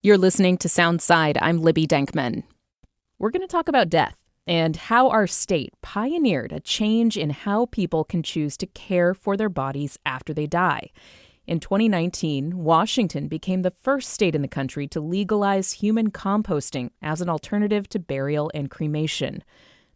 You're listening to Soundside. I'm Libby Denkman. We're going to talk about death and how our state pioneered a change in how people can choose to care for their bodies after they die. In 2019, Washington became the first state in the country to legalize human composting as an alternative to burial and cremation.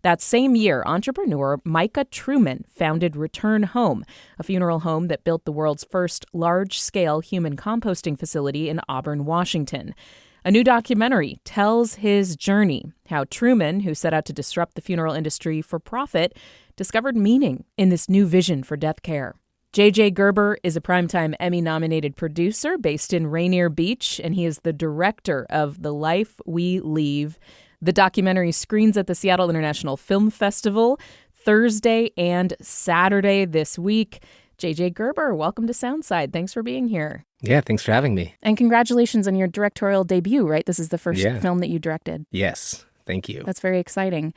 That same year, entrepreneur Micah Truman founded Return Home, a funeral home that built the world's first large-scale human composting facility in Auburn, Washington. A new documentary tells his journey, how Truman, who set out to disrupt the funeral industry for profit, discovered meaning in this new vision for death care. J.J. Gerber is a Primetime Emmy-nominated producer based in Rainier Beach, and he is the director of The Life We Leave. The documentary screens at the Seattle International Film Festival Thursday and Saturday this week. J.J. Gerber, welcome to Soundside. Thanks for being here. Yeah, thanks for having me. And congratulations on your directorial debut, right? This is the first film that you directed. Yes, thank you. That's very exciting.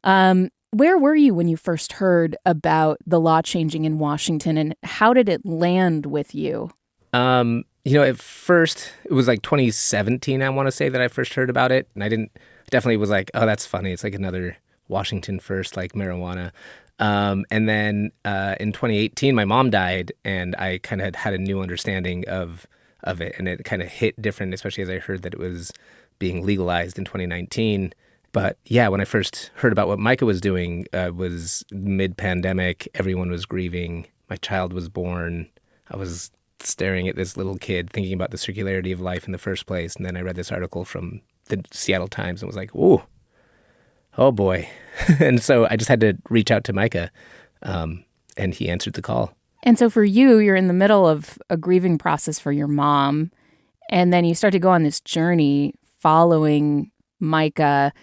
Where were you when you first heard about the law changing in Washington, and how did it land with you? At first, it was like 2017, I want to say, that I first heard about it. And I definitely was like, oh, that's funny. It's like another Washington first, like marijuana. And then in 2018, my mom died, and I kind of had a new understanding of it. And it kind of hit different, especially as I heard that it was being legalized in 2019. But yeah, when I first heard about what Micah was doing, was mid-pandemic. Everyone was grieving. My child was born. I was staring at this little kid, thinking about the circularity of life in the first place. And then I read this article from the Seattle Times and was like, ooh, oh boy. And so I just had to reach out to Micah, and he answered the call. And so for you, you're in the middle of a grieving process for your mom, and then you start to go on this journey following Micah.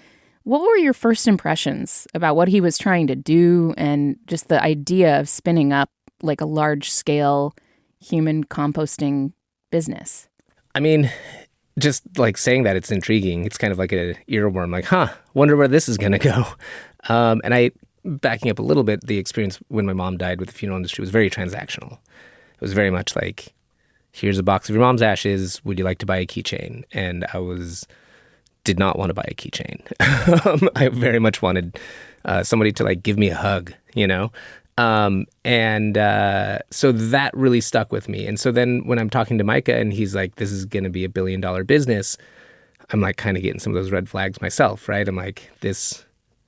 What were your first impressions about what he was trying to do, and just the idea of spinning up like a large-scale human composting business? I mean, just like saying that, it's intriguing. It's kind of like an earworm, like, wonder where this is going to go. And backing up a little bit, the experience when my mom died with the funeral industry was very transactional. It was very much like, here's a box of your mom's ashes. Would you like to buy a keychain? And I did not want to buy a keychain. I very much wanted somebody to like give me a hug, you know? So that really stuck with me. And so then when I'm talking to Micah and he's like, this is going to be $1 billion business, I'm like kind of getting some of those red flags myself, right? I'm like, this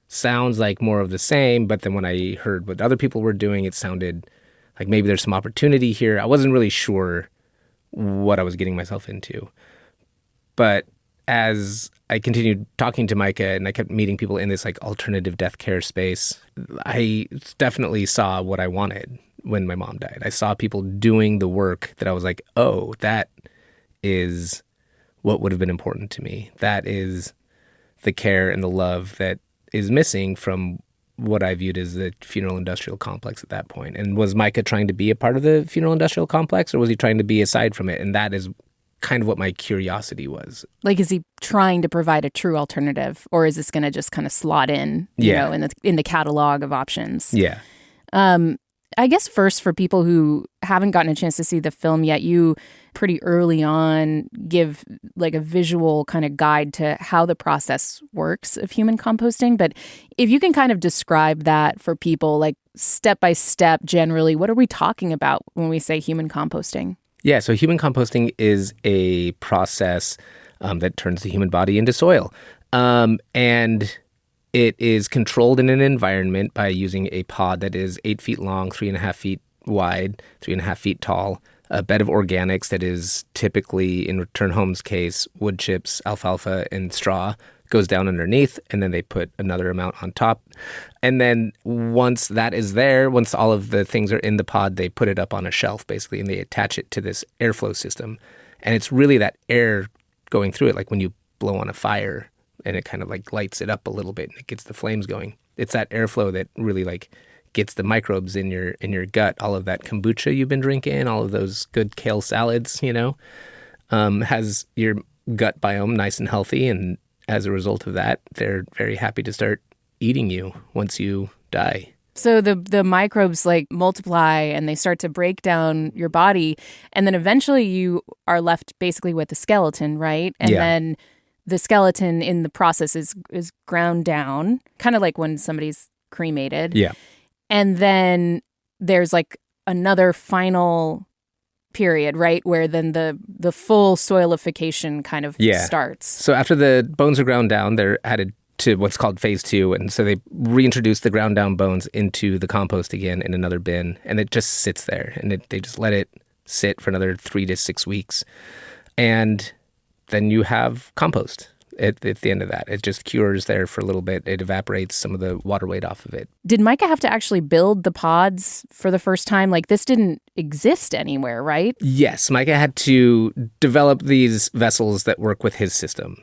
sounds like more of the same. But then when I heard what other people were doing, it sounded like maybe there's some opportunity here. I wasn't really sure what I was getting myself into. But as I continued talking to Micah and I kept meeting people in this like alternative death care space, I definitely saw what I wanted when my mom died. I saw people doing the work that I was like, oh, that is what would have been important to me. That is the care and the love that is missing from what I viewed as the funeral industrial complex at that point. And was Micah trying to be a part of the funeral industrial complex, or was he trying to be aside from it? And that is kind of what my curiosity was. Like, is he trying to provide a true alternative, or is this going to just kind of slot in, you know, in the catalog of options? Yeah. I guess first, for people who haven't gotten a chance to see the film yet, you pretty early on give like a visual kind of guide to how the process works of human composting. But if you can kind of describe that for people, like step by step, generally, what are we talking about when we say human composting? Yeah, so human composting is a process that turns the human body into soil. And it is controlled in an environment by using a pod that is 8 feet long, 3.5 feet wide, 3.5 feet tall, a bed of organics that is typically, in Return Home's case, wood chips, alfalfa, and straw, goes down underneath, and then they put another amount on top. And then once that is there, once all of the things are in the pod, they put it up on a shelf, basically, and they attach it to this airflow system. And it's really that air going through it, like when you blow on a fire, and it kind of like lights it up a little bit, and it gets the flames going. It's that airflow that really like gets the microbes in your gut. All of that kombucha you've been drinking, all of those good kale salads, you know, has your gut biome nice and healthy. And as a result of that, they're very happy to start eating you once you die. So the microbes like multiply and they start to break down your body. And then eventually you are left basically with a skeleton, right? And then the skeleton in the process is ground down, kind of like when somebody's cremated. Yeah. And then there's like another final period, right? Where then the full soilification kind of starts. So after the bones are ground down, they're added to what's called phase 2. And so they reintroduce the ground down bones into the compost again in another bin. And it just sits there. And they just let it sit for another 3 to 6 weeks. And then you have compost at the end of that. It just cures there for a little bit. It evaporates some of the water weight off of it. Did Micah have to actually build the pods for the first time? Like, this didn't exist anywhere, right? Yes. Micah had to develop these vessels that work with his system.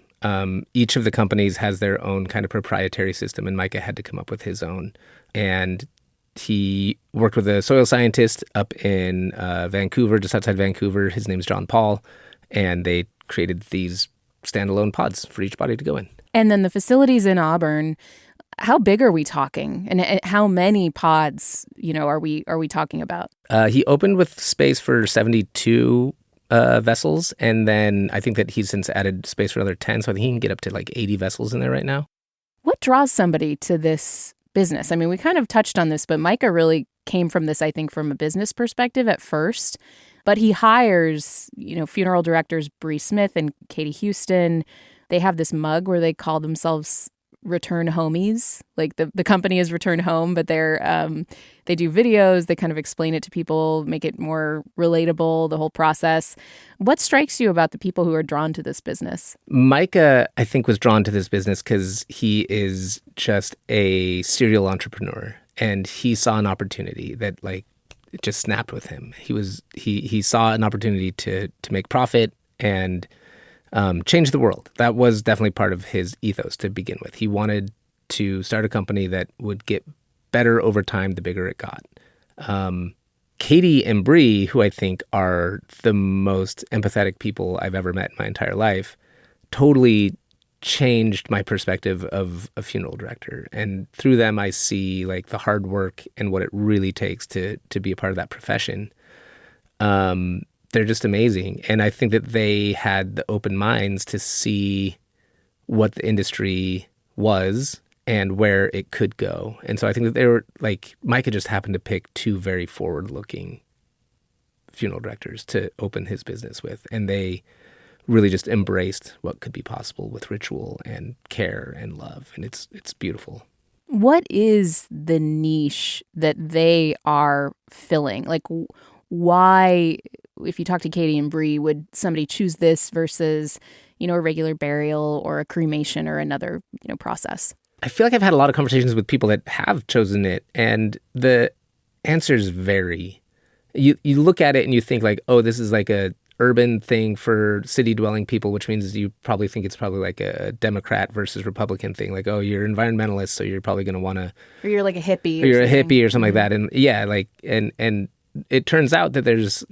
Each of the companies has their own kind of proprietary system, and Micah had to come up with his own. And he worked with a soil scientist up in Vancouver, just outside Vancouver. His name's John Paul, and they created these standalone pods for each body to go in. And then the facilities in Auburn, how big are we talking? And how many pods, are we talking about? He opened with space for 72 vessels, and then I think that he's since added space for another 10, so I think he can get up to like 80 vessels in there right now. What draws somebody to this business? I mean, we kind of touched on this, but Micah really came from this, I think, from a business perspective at first. But he hires, funeral directors Bree Smith and Katie Houston. They have this mug where they call themselves Return Homies. Like the company is Return Home, but they do videos. They kind of explain it to people, make it more relatable, the whole process. What strikes you about the people who are drawn to this business? Micah, I think, was drawn to this business because he is just a serial entrepreneur, and he saw an opportunity that it just snapped with him. He saw an opportunity to make profit and change the world. That was definitely part of his ethos to begin with. He wanted to start a company that would get better over time the bigger it got. Katie and Bree, who I think are the most empathetic people I've ever met in my entire life, totally changed my perspective of a funeral director. And through them, I see the hard work and what it really takes to be a part of that profession. They're just amazing. And I think that they had the open minds to see what the industry was and where it could go. And so I think that they were Micah just happened to pick 2 very forward-looking funeral directors to open his business with. And they really just embraced what could be possible with ritual and care and love. And it's beautiful. What is the niche that they are filling? Why, if you talk to Katie and Bree, would somebody choose this versus, a regular burial or a cremation or another, process? I feel like I've had a lot of conversations with people that have chosen it, and the answers vary. You look at it and you think this is a urban thing for city-dwelling people, which means you probably think it's probably a Democrat versus Republican thing. You're environmentalist, so you're probably going to want to... Or you're a hippie. Or you're a hippie or something like that. And yeah, and it turns out that there's,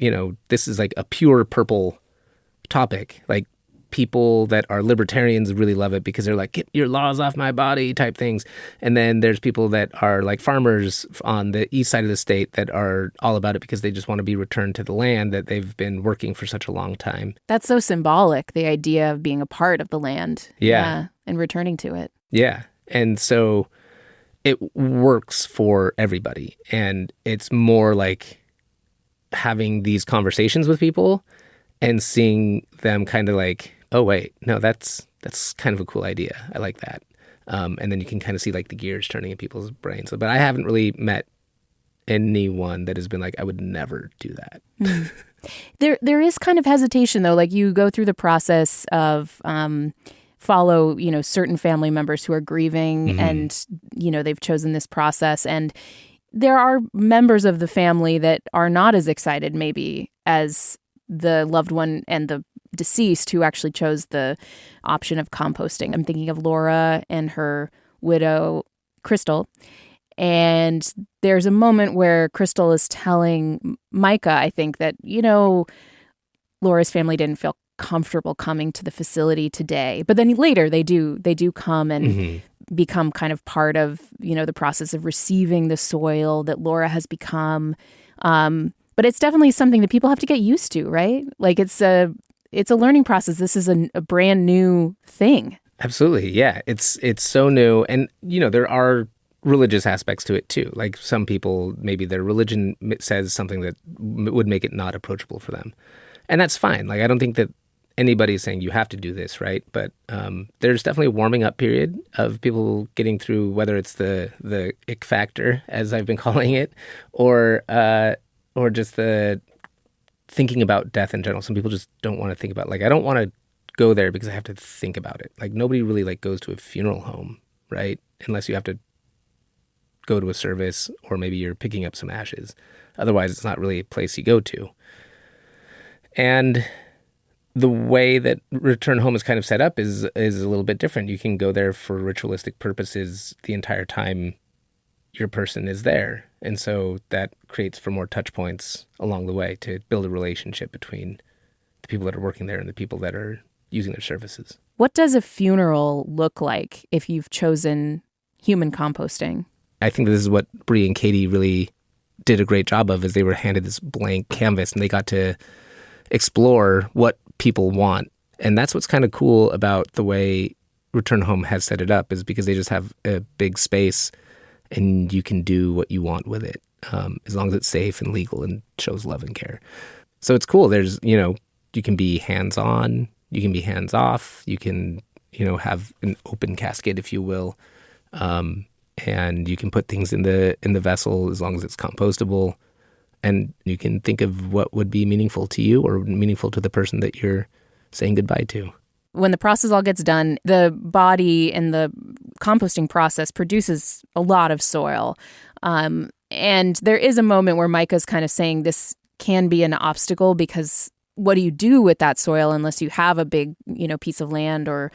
this is a pure purple topic. People that are libertarians really love it because they're get your laws off my body type things. And then there's people that are farmers on the east side of the state that are all about it because they just want to be returned to the land that they've been working for such a long time. That's so symbolic, the idea of being a part of the land. Yeah. And returning to it. Yeah. And so it works for everybody. And it's more having these conversations with people and seeing them kind of oh, wait, no, that's kind of a cool idea. I like that. And then you can kind of see the gears turning in people's brains. But I haven't really met anyone that has been I would never do that. There is kind of hesitation, though. You go through the process of follow, certain family members who are grieving and, they've chosen this process. And there are members of the family that are not as excited maybe as the loved one and the deceased who actually chose the option of composting. I'm thinking of Laura and her widow, Crystal. And there's a moment where Crystal is telling Micah, I think, that, Laura's family didn't feel comfortable coming to the facility today. But then later they do come and become kind of part of, the process of receiving the soil that Laura has become. But it's definitely something that people have to get used to, right? Like it's a learning process. This is a brand new thing. Absolutely. Yeah. It's so new. And, there are religious aspects to it too. Like some people, maybe their religion says something that would make it not approachable for them. And that's fine. Like, I don't think that anybody's saying you have to do this, right? But there's definitely a warming up period of people getting through, whether it's the ick factor, as I've been calling it, or just the thinking about death in general. Some people just don't want to think about it. Like, I don't want to go there because I have to think about it. Like, nobody really goes to a funeral home, right? Unless you have to go to a service, or maybe you're picking up some ashes. Otherwise, it's not really a place you go to. And the way that Return Home is kind of set up is a little bit different. You can go there for ritualistic purposes the entire time your person is there. And so that creates for more touch points along the way to build a relationship between the people that are working there and the people that are using their services. What does a funeral look like if you've chosen human composting? I think this is what Bree and Katie really did a great job of, is they were handed this blank canvas and they got to explore what people want. And that's what's kind of cool about the way Return Home has set it up, is because they just have a big space and you can do what you want with it, as long as it's safe and legal and shows love and care. So it's cool. There's, you can be hands-on, you can be hands-off, you can, have an open casket, if you will. And you can put things in the vessel as long as it's compostable. And you can think of what would be meaningful to you or meaningful to the person that you're saying goodbye to. When the process all gets done, the body in the composting process produces a lot of soil. And there is a moment where Micah's kind of saying this can be an obstacle, because what do you do with that soil unless you have a big, piece of land or,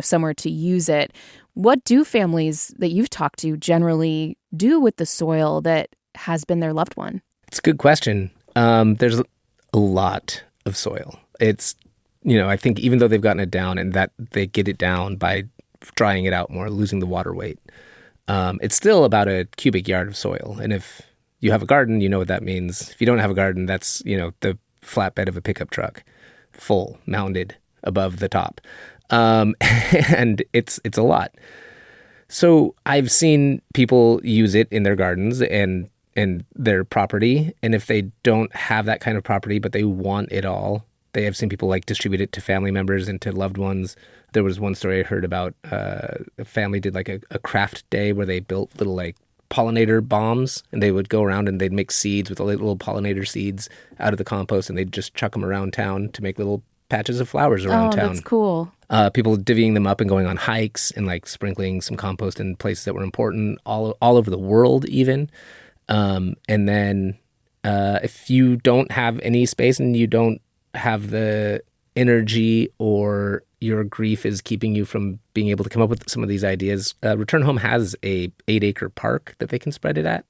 somewhere to use it? What do families that you've talked to generally do with the soil that has been their loved one? It's a good question. There's a lot of soil. It's, I think even though they've gotten it down, and that they get it down by drying it out more, losing the water weight, it's still about a cubic yard of soil. And if you have a garden, you know what that means. If you don't have a garden, that's, the flatbed of a pickup truck, full, mounded above the top. And it's a lot. So I've seen people use it in their gardens and their property. And if they don't have that kind of property, but they want it all, they have seen people distribute it to family members and to loved ones. There was one story I heard about, a family did a craft day where they built little pollinator bombs, and they would go around and they'd make seeds with little pollinator seeds out of the compost, and they'd just chuck them around town to make little patches of flowers around town. Oh, that's cool. People divvying them up and going on hikes and sprinkling some compost in places that were important all over the world even. And then if you don't have any space and you don't have the energy, or your grief is keeping you from being able to come up with some of these ideas, Return Home has a 8-acre park that they can spread it at.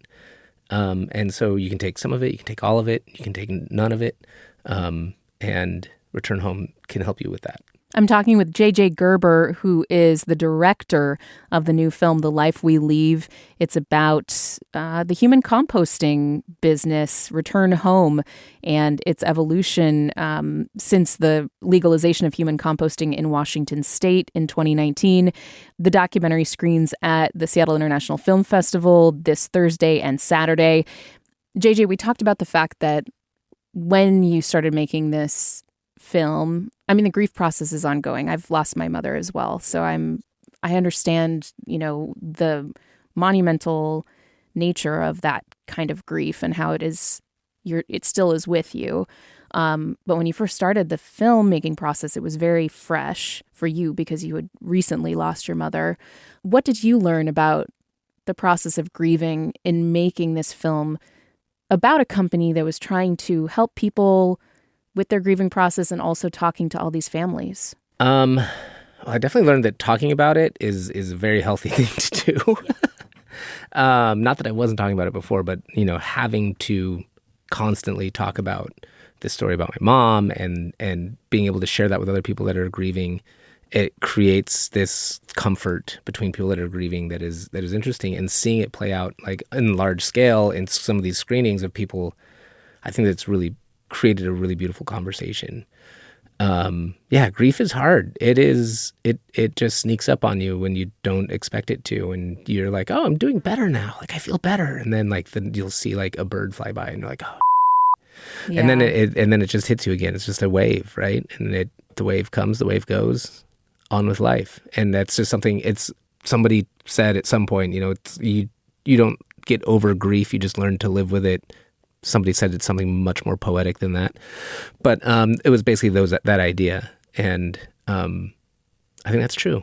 And so you can take some of it, you can take all of it, you can take none of it. And Return Home can help you with that. I'm talking with J.J. Gerber, who is the director of the new film, The Life We Leave. It's about the human composting business, Return Home, and its evolution since the legalization of human composting in Washington state in 2019. The documentary screens at the Seattle International Film Festival this Thursday and Saturday. J.J., we talked about the fact that when you started making this film, the grief process is ongoing. I've lost my mother as well. So I understand, the monumental nature of that kind of grief and how it still is with you. But when you first started the filmmaking process, it was very fresh for you because you had recently lost your mother. What did you learn about the process of grieving in making this film about a company that was trying to help people with their grieving process and also talking to all these families? I definitely learned that talking about it is a very healthy thing to do. Not that I wasn't talking about it before, but, having to constantly talk about this story about my mom and being able to share that with other people that are grieving it creates this comfort between people that are grieving that is interesting, and seeing it play out like in large scale in some of these screenings of people, I think that's really created a really beautiful conversation. Grief is hard. It just sneaks up on you when you don't expect it to, and you're like, oh, I'm doing better now. Like I feel better. And then you'll see like a bird fly by and you're like, oh, Yeah. and then it just hits you again. It's just a wave, right? And the wave comes, the wave goes, on with life. And that's just something, somebody said at some point, you don't get over grief. You just learn to live with it. Somebody said it's something much more poetic than that, but it was basically that idea, and I think that's true.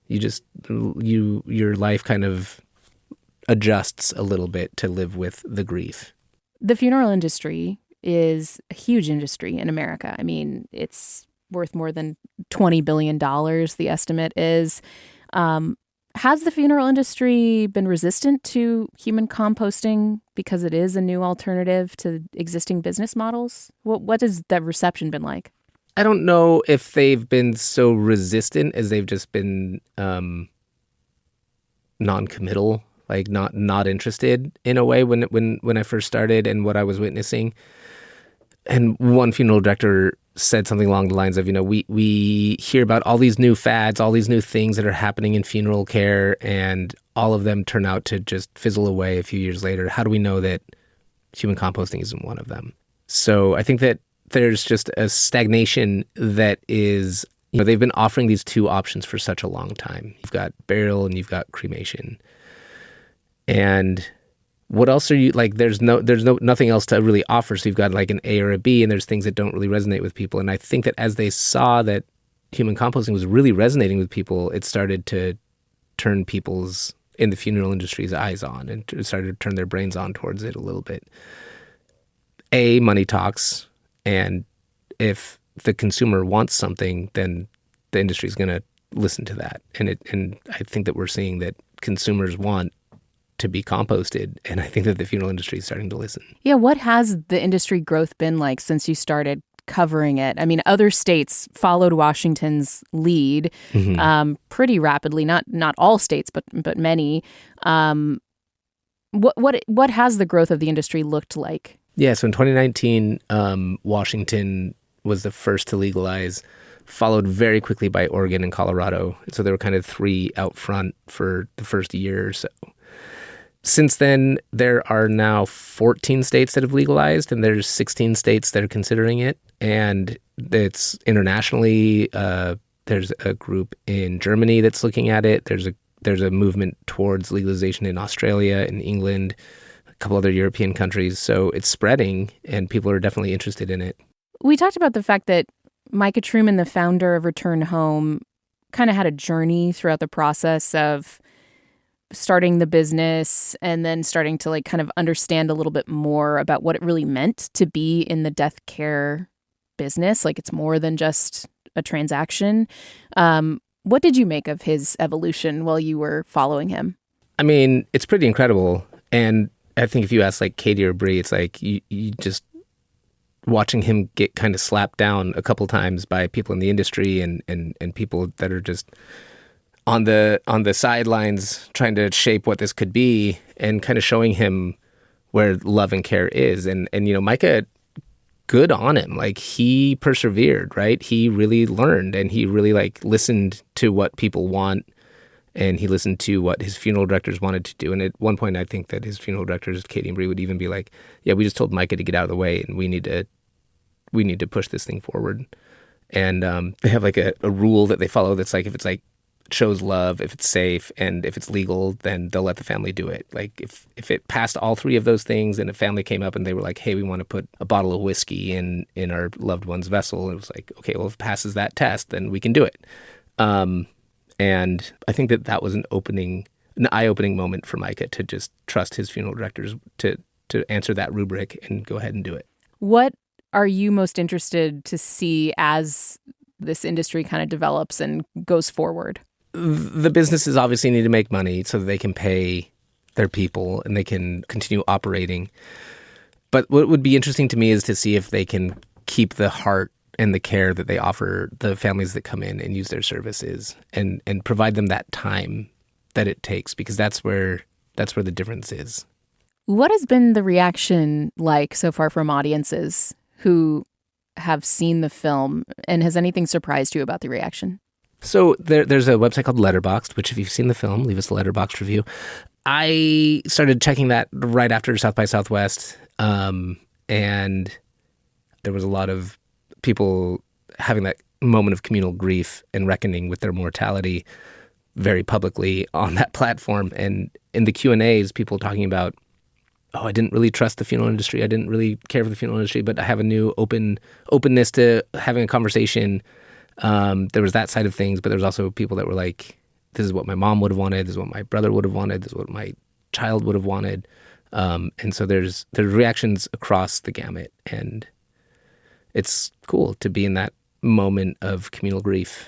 Your life kind of adjusts a little bit to live with the grief. The funeral industry is a huge industry in America. I mean, it's worth more than $20 billion, the estimate is. Has the funeral industry been resistant to human composting because it is a new alternative to existing business models? What has that reception been like? I don't know if they've been so resistant as they've just been non-committal, like not interested in a way when I first started and what I was witnessing. And one funeral director said something along the lines of, we hear about all these new fads, all these new things that are happening in funeral care, and all of them turn out to just fizzle away a few years later. How do we know that human composting isn't one of them? So I think that there's just a stagnation that is, they've been offering these two options for such a long time. You've got burial and you've got cremation. And what else are you like? There's nothing else to really offer. So you've got like an A or a B, and there's things that don't really resonate with people. And I think that as they saw that human composting was really resonating with people, it started to turn people's in the funeral industry's eyes on, and it started to turn their brains on towards it a little bit. Money talks, and if the consumer wants something, then the industry is going to listen to that. And I think that we're seeing that consumers want to be composted, and I think that the funeral industry is starting to listen. Yeah, what has the industry growth been like since you started covering it? I mean, other states followed Washington's lead pretty rapidly. Not all states, but many. What has the growth of the industry looked like? Yeah, so in 2019, Washington was the first to legalize, followed very quickly by Oregon and Colorado. So there were kind of three out front for the first year or so. Since then, there are now 14 states that have legalized, and there's 16 states that are considering it. And it's internationally, there's a group in Germany that's looking at it. There's a movement towards legalization in Australia, in England, a couple other European countries. So it's spreading, and people are definitely interested in it. We talked about the fact that Micah Truman, the founder of Return Home, kind of had a journey throughout the process of starting the business and then starting to like kind of understand a little bit more about what it really meant to be in the death care business. Like it's more than just a transaction. What did you make of his evolution while you were following him? I mean, it's pretty incredible. And I think if you ask like Katie or Bree, it's like you just watching him get kind of slapped down a couple times by people in the industry and people that are just on the sidelines trying to shape what this could be, and kind of showing him where love and care is. And Micah, good on him. Like he persevered, right? He really learned, and he really like listened to what people want, and he listened to what his funeral directors wanted to do. And at one point, I think that his funeral directors, Katie and Bree, would even be like, yeah, we just told Micah to get out of the way, and we need to push this thing forward. And they have like a rule that they follow that's like, if it's like shows love, if it's safe, and if it's legal, then they'll let the family do it. Like if it passed all three of those things, and a family came up and they were like, hey, we want to put a bottle of whiskey in our loved one's vessel, and it was like, okay, well, if it passes that test, then we can do it. And I think that was an eye-opening moment for Micah to just trust his funeral directors to answer that rubric and go ahead and do it. What are you most interested to see as this industry kind of develops and goes forward? The businesses obviously need to make money so that they can pay their people and they can continue operating. But what would be interesting to me is to see if they can keep the heart and the care that they offer the families that come in and use their services, and provide them that time that it takes, because that's where the difference is. What has been the reaction like so far from audiences who have seen the film, and has anything surprised you about the reaction? So there's a website called Letterboxd, which if you've seen the film, leave us a Letterboxd review. I started checking that right after South by Southwest, and there was a lot of people having that moment of communal grief and reckoning with their mortality very publicly on that platform. And in the Q&As, people talking about, oh, I didn't really trust the funeral industry. I didn't really care for the funeral industry, but I have a new openness to having a conversation. There was that side of things, but there was also people that were like, this is what my mom would have wanted. This is what my brother would have wanted. This is what my child would have wanted. And so there's reactions across the gamut. And it's cool to be in that moment of communal grief.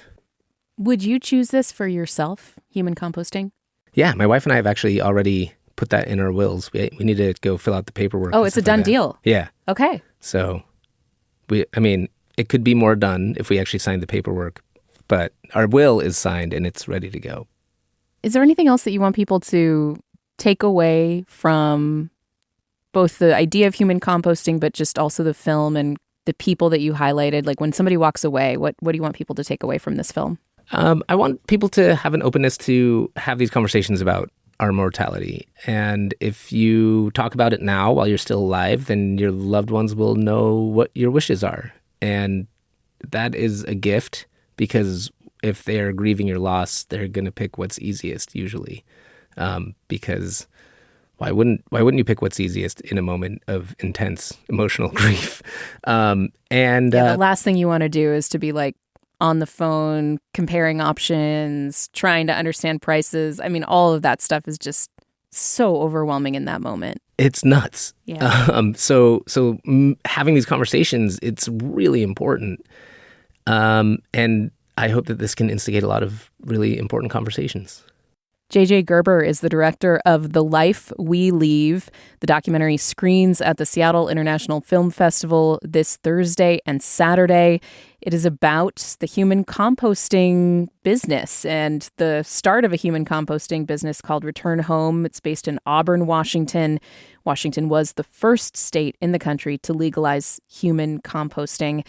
Would you choose this for yourself, human composting? Yeah, my wife and I have actually already put that in our wills. We need to go fill out the paperwork. Oh, it's a done deal. Yeah. Okay. So it could be more done if we actually signed the paperwork, but our will is signed and it's ready to go. Is there anything else that you want people to take away from both the idea of human composting, but just also the film and the people that you highlighted? Like when somebody walks away, what do you want people to take away from this film? I want people to have an openness to have these conversations about our mortality. And if you talk about it now while you're still alive, then your loved ones will know what your wishes are. And that is a gift, because if they're grieving your loss, they're going to pick what's easiest usually. Because why wouldn't you pick what's easiest in a moment of intense emotional grief? The last thing you want to do is to be like on the phone, comparing options, trying to understand prices. I mean, all of that stuff is just so overwhelming in that moment. It's nuts. Yeah. So having these conversations, it's really important. And I hope that this can instigate a lot of really important conversations. J.J. Gerber is the director of The Life We Leave. The documentary screens at the Seattle International Film Festival this Thursday and Saturday. It is about the human composting business and the start of a human composting business called Return Home. It's based in Auburn, Washington. Washington was the first state in the country to legalize human composting.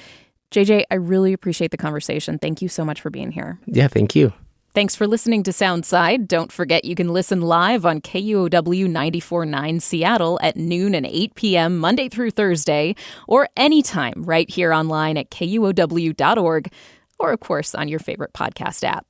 JJ, I really appreciate the conversation. Thank you so much for being here. Yeah, thank you. Thanks for listening to Soundside. Don't forget you can listen live on KUOW 94.9 Seattle at noon and 8 p.m. Monday through Thursday, or anytime right here online at KUOW.org, or of course on your favorite podcast app.